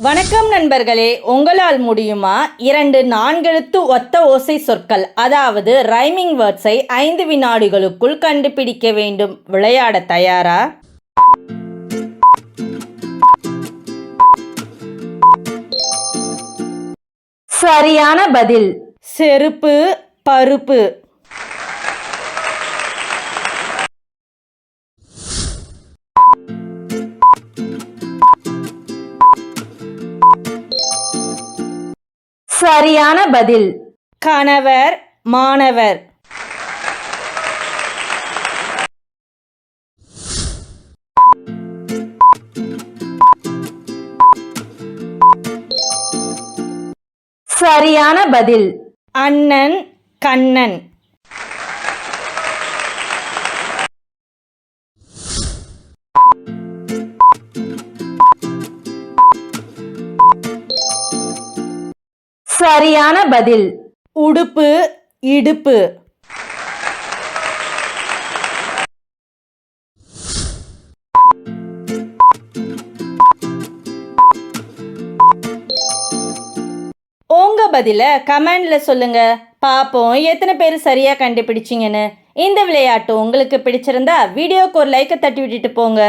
வணக்கம் நண்பர்களே, உங்களால் முடியுமா 2 நான்கெழுத்து ஒத்த ஓசை சொற்கள் அதாவது ரைமிங் வேர்ட்ஸை 5 வினாடிகளுக்குள் கண்டுபிடிக்க வேண்டும். விளையாட தயாரா? சரியான பதில் செருப்பு, பருப்பு. சரியான பதில் கணவர், மாணவர். சரியான பதில் அண்ணன், கண்ணன். சரியான பதில் உடுப்பு, இடுப்பு. உங்க பதில கமெண்ட்ல சொல்லுங்க. பாப்போம் எத்தனை பேர் சரியா கண்டுபிடிச்சிங்கன்னு. இந்த விளையாட்டு உங்களுக்கு பிடிச்சிருந்தா வீடியோக்கு ஒரு லைக்கை தட்டி விட்டுட்டு போங்க.